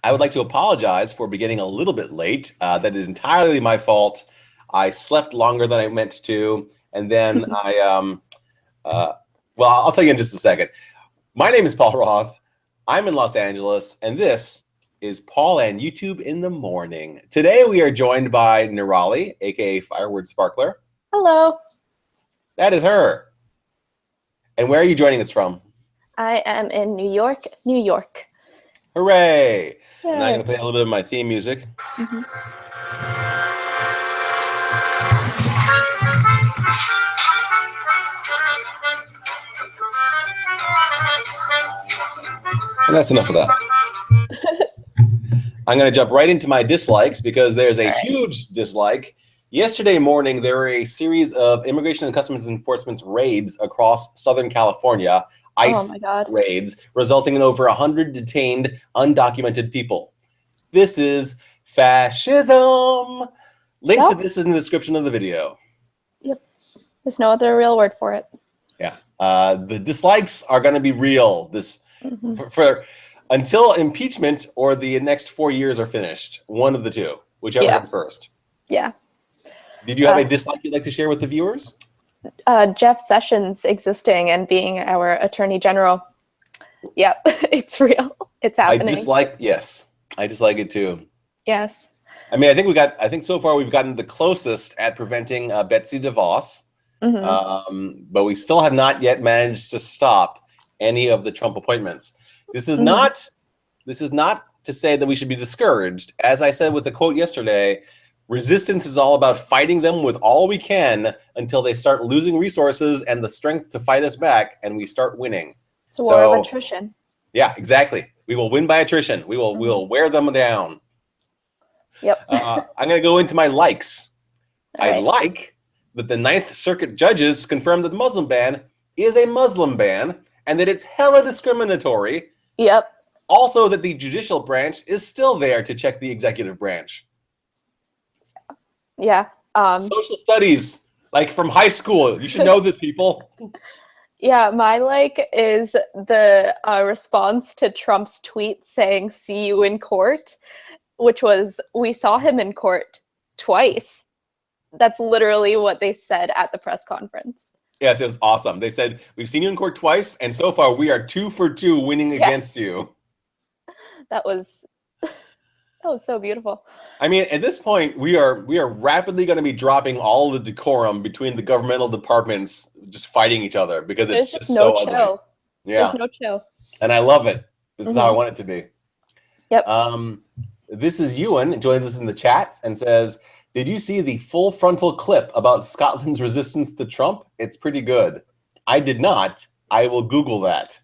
I would like to apologize for beginning a little bit late. That is entirely my fault. I slept longer than I meant to, and then well, I'll tell you in just a second. My name is Paul Roth. I'm in Los Angeles, and this is Paul and YouTube in the Morning. Today we are joined by Nirali, aka Firewood Sparkler. Hello. That is her. And where are you joining us from? I am in New York, New York. Hooray! Yay. And I'm going to play a little bit of my theme music. Mm-hmm. And that's enough of that. I'm going to jump right into my dislikes because there's a huge dislike. Yesterday morning, there were a series of Immigration and Customs Enforcement raids across Southern California, ICE raids, resulting in over 100 detained, undocumented people. This is fascism. Link to this is in the description of the video. Yep. There's no other real word for it. Yeah. The dislikes are going to be real. For until impeachment or the next 4 years are finished, one of the two, whichever comes first. Yeah. Did you have a dislike you'd like to share with the viewers? Jeff Sessions existing and being our Attorney General. Yep, it's real. It's happening. I dislike it too. Yes. I mean, I think so far we've gotten the closest at preventing Betsy DeVos, but we still have not yet managed to stop any of the Trump appointments. This is not to say that we should be discouraged. As I said with the quote yesterday, resistance is all about fighting them with all we can until they start losing resources and the strength to fight us back, and we start winning. It's a war of attrition. Yeah, exactly. We will win by attrition. We will wear them down. Yep. I'm going to go into my likes. I like that the Ninth Circuit judges confirmed that the Muslim ban is a Muslim ban and that it's hella discriminatory. Yep. Also that the judicial branch is still there to check the executive branch. Yeah. Social studies, like from high school. You should know this, people. Yeah, my like is the response to Trump's tweet saying, "See you in court," which was, "We saw him in court twice." That's literally what they said at the press conference. Yes, it was awesome. They said, "We've seen you in court twice, and so far we are 2 for 2 winning against you." That was so beautiful. I mean, at this point, we are rapidly going to be dropping all the decorum between the governmental departments, just fighting each other because it's just no so chill. ugly. Yeah, there's no chill, and I love it. This is how I want it to be. Yep. This is Ewan, joins us in the chat and says, "Did you see the full frontal clip about Scotland's resistance to Trump? It's pretty good." I did not. I will Google that.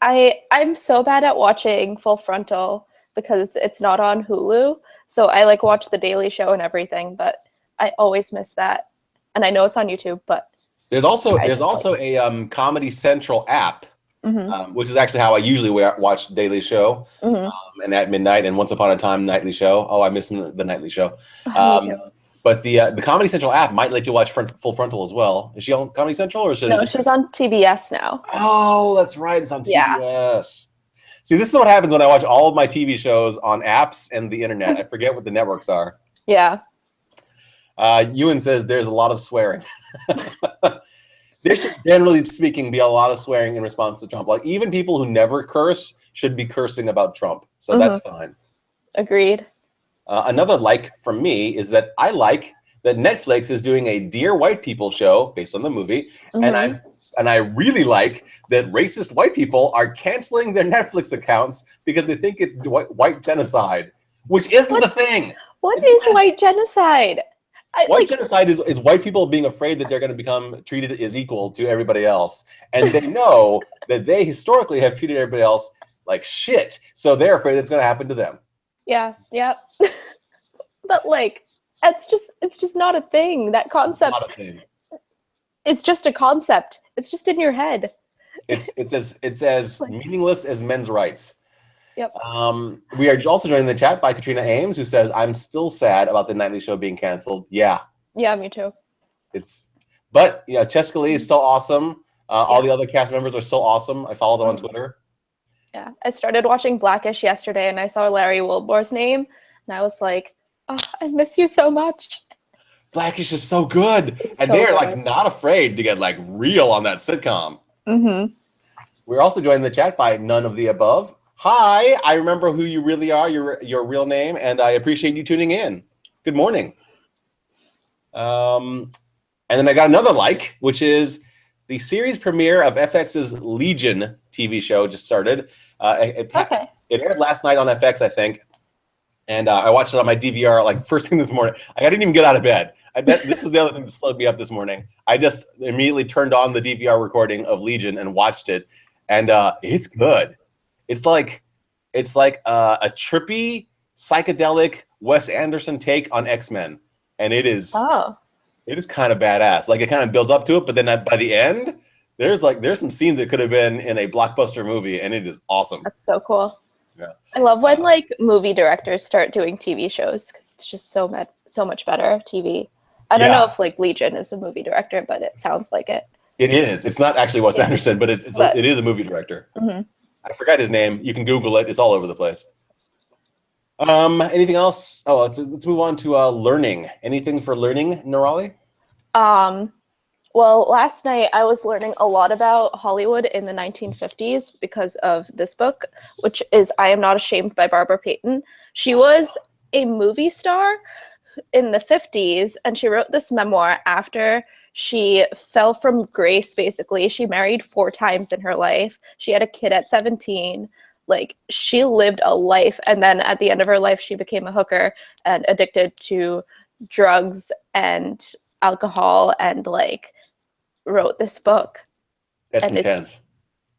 I'm so bad at watching Full Frontal because it's not on Hulu. So I like watch The Daily Show and everything, but I always miss that. And I know it's on YouTube, but there's also a Comedy Central app, which is actually how I usually watch Daily Show, and at midnight and Once Upon a Time Nightly Show. Oh, I miss the Nightly Show. But the Comedy Central app might let you watch Full Frontal as well. Is she on Comedy Central or is she? No, she's on TBS now. Oh, that's right. It's on TBS. Yeah. See, this is what happens when I watch all of my TV shows on apps and the internet. I forget what the networks are. Yeah. Ewan says there's a lot of swearing. There should, generally speaking, be a lot of swearing in response to Trump. Like, even people who never curse should be cursing about Trump. So that's fine. Agreed. Another like from me is that I like that Netflix is doing a Dear White People show based on the movie. And I really like that racist white people are canceling their Netflix accounts because they think it's white genocide, which isn't the thing. What is white genocide? White genocide is white people being afraid that they're going to become treated as equal to everybody else. And they know that they historically have treated everybody else like shit. So they're afraid it's going to happen to them. Yeah. But like, it's just not a thing. That concept. Not a thing. It's just a concept. It's just in your head. It's as meaningless as men's rights. Yep. We are also joined in the chat by Katrina Ames, who says, "I'm still sad about the nightly show being canceled." Yeah. Yeah, me too. But Cheska Lee is still awesome. All the other cast members are still awesome. I follow them on Twitter. Yeah, I started watching Blackish yesterday, and I saw Larry Wilmore's name, and I was like, "Oh, I miss you so much." Blackish is so good, It's and so they're good. like not afraid to get like real on that sitcom. Mm-hmm. We're also joined in the chat by None of the Above. Hi, I remember who you really are, your real name, and I appreciate you tuning in. Good morning. And then I got another like, which is the series premiere of FX's Legion TV show just started. Okay. It aired last night on FX, I think, and I watched it on my DVR like first thing this morning. I didn't even get out of bed. This was the other thing that slowed me up this morning. I just immediately turned on the DVR recording of Legion and watched it, and it's good. It's like a trippy, psychedelic Wes Anderson take on X-Men, and it is kind of badass. Like it kind of builds up to it, but then by the end, there's some scenes that could have been in a blockbuster movie, and it is awesome. That's so cool. Yeah. I love when like movie directors start doing TV shows because it's just so much better TV. I don't know if like Legion is a movie director, but it sounds like it. It is. It's not actually Wes Anderson, but it is a movie director. Mm-hmm. I forgot his name. You can Google it. It's all over the place. Anything else? Oh, let's move on to learning. Anything for learning, Nirali? Well, last night I was learning a lot about Hollywood in the 1950s because of this book, which is I Am Not Ashamed by Barbara Payton. She was a movie star in the 50s, and she wrote this memoir after she fell from grace, basically. She married 4 times in her life. She had a kid at 17. Like, she lived a life, and then at the end of her life, she became a hooker and addicted to drugs and alcohol and, like, wrote this book. That's and intense. It's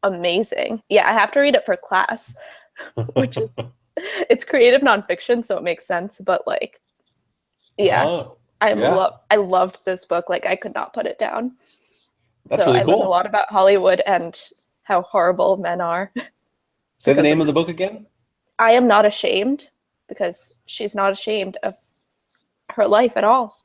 amazing. Yeah, I have to read it for class, which is, it's creative nonfiction, so it makes sense, but, like, yeah. I loved this book. Like, I could not put it down. That's really cool. I learned a lot about Hollywood and how horrible men are. Say the name of the book again. I Am Not Ashamed, because she's not ashamed of her life at all.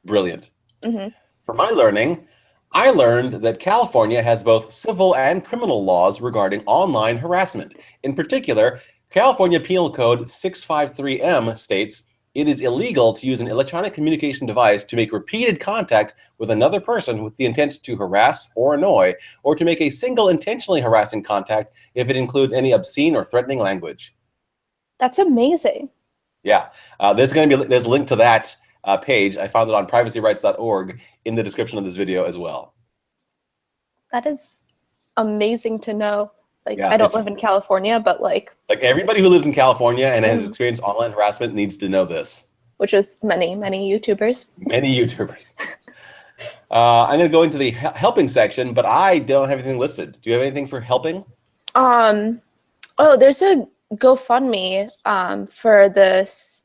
Brilliant. Mm-hmm. For my learning, I learned that California has both civil and criminal laws regarding online harassment. In particular, California Penal Code 653M states it is illegal to use an electronic communication device to make repeated contact with another person with the intent to harass or annoy, or to make a single intentionally harassing contact if it includes any obscene or threatening language. That's amazing. Yeah, there's a link to that page. I found it on privacyrights.org in the description of this video as well. That is amazing to know. Like, yeah, I don't live in California, but like everybody who lives in California and has experienced online harassment needs to know this. Which is many YouTubers. Many YouTubers. I'm going to go into the helping section, but I don't have anything listed. Do you have anything for helping? Oh, there's a GoFundMe for this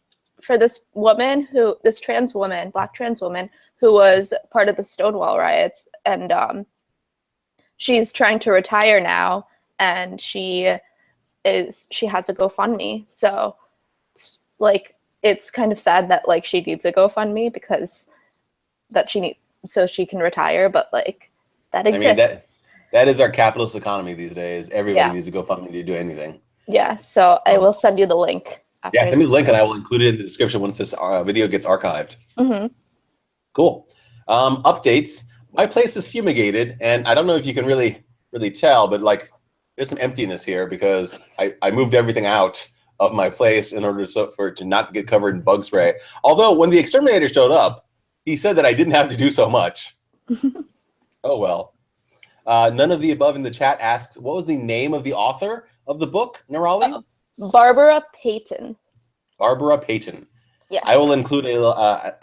woman this trans woman, Black trans woman, who was part of the Stonewall riots, and she's trying to retire now, and she has a GoFundMe. So it's kind of sad that like she needs a GoFundMe because so she can retire, but like that exists. I mean, that is our capitalist economy these days. Everybody needs a GoFundMe to do anything. Yeah, so I will send you the link. Yeah, send me the link and I will include it in the description once this video gets archived. Mm-hmm. Cool. Updates. My place is fumigated, and I don't know if you can really tell, but like there's some emptiness here because I moved everything out of my place in order for it to not get covered in bug spray. Although when the exterminator showed up, he said that I didn't have to do so much. Oh well. None of the above in the chat asks, what was the name of the author of the book, Nirali? Barbara Payton. Barbara Payton. Yes. I will include I'll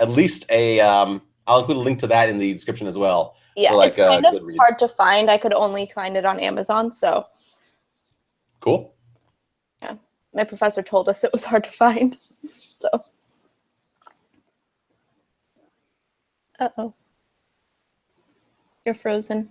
include a link to that in the description as well. Yeah, for, like, it's kind of Goodreads. hard to find. I could only find it on Amazon, so. Cool. Yeah, my professor told us it was hard to find, so. Uh-oh. You're frozen.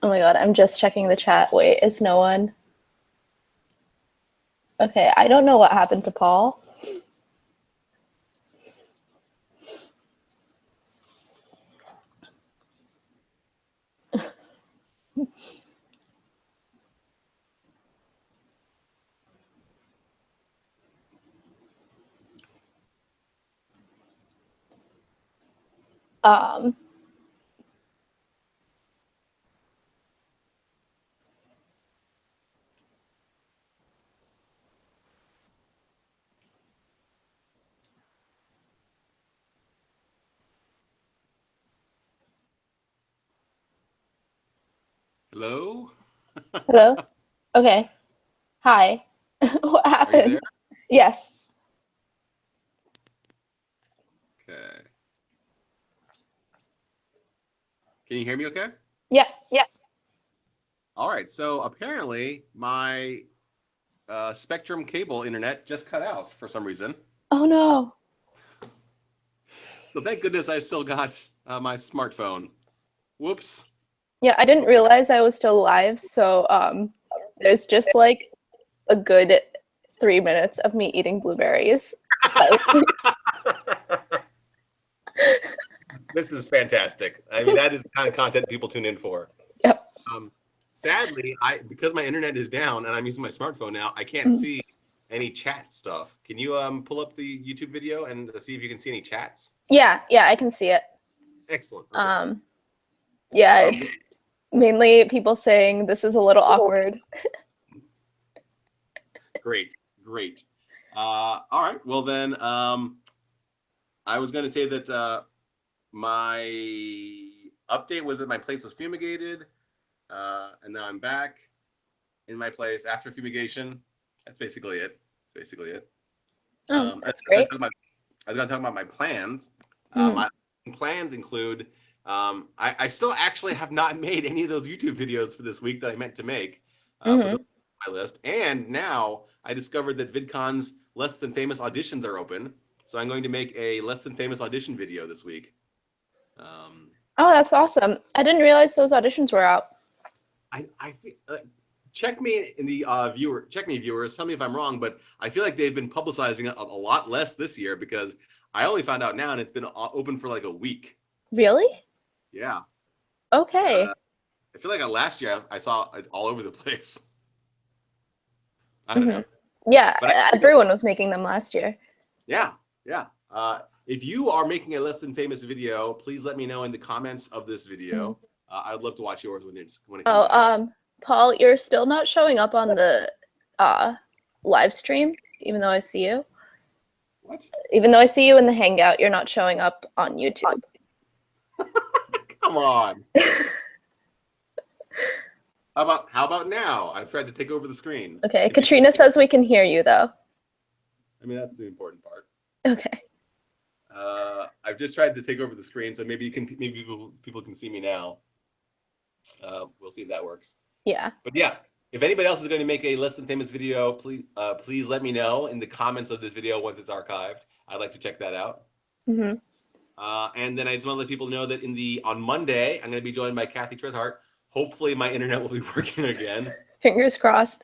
Oh my god, I'm just checking the chat. Wait, is no one? Okay, I don't know what happened to Paul. Hello? Hello? Okay. Hi. What Are you happened? there? Yes. Okay. Can you hear me okay? Yeah. Yeah. All right. So apparently my Spectrum cable internet just cut out for some reason. Oh no. So thank goodness I've still got my smartphone. Whoops. Yeah, I didn't realize I was still live, so there's just like a good 3 minutes of me eating blueberries. This is fantastic. I mean, that is the kind of content people tune in for. Yep. Sadly, because my internet is down and I'm using my smartphone now, I can't see any chat stuff. Can you pull up the YouTube video and see if you can see any chats? Yeah, I can see it. Excellent. Okay. Yeah, it's mainly people saying this is a little awkward. Great. All right. Well then, I was going to say that my update was that my place was fumigated, and now I'm back in my place after fumigation. That's basically it. That's great. I was going to talk about my plans. My plans include I still actually have not made any of those YouTube videos for this week that I meant to make. But my list. And now I discovered that VidCon's Less Than Famous auditions are open. So I'm going to make a Less Than Famous audition video this week. Oh, that's awesome. I didn't realize those auditions were out. I check me in the viewers. Tell me if I'm wrong, but I feel like they've been publicizing it a lot less this year because I only found out now and it's been open for like a week. Really? Yeah. Okay. I feel like last year I saw it all over the place. I don't know. Yeah, everyone was making them last year. Yeah. If you are making a Less Than Famous video, please let me know in the comments of this video. I'd love to watch yours when it comes out. Paul, you're still not showing up on the live stream, even though I see you. What? Even though I see you in the Hangout, you're not showing up on YouTube. Come on. How about now? I've tried to take over the screen. Okay, Katrina says we can hear you though. I mean, that's the important part. Okay. I've just tried to take over the screen, so maybe people can see me now. We'll see if that works. Yeah. But yeah, if anybody else is going to make a Less Than Famous video, please let me know in the comments of this video once it's archived. I'd like to check that out. And then I just want to let people know that on Monday, I'm going to be joined by Kathy Trithardt. Hopefully my internet will be working again. Fingers crossed.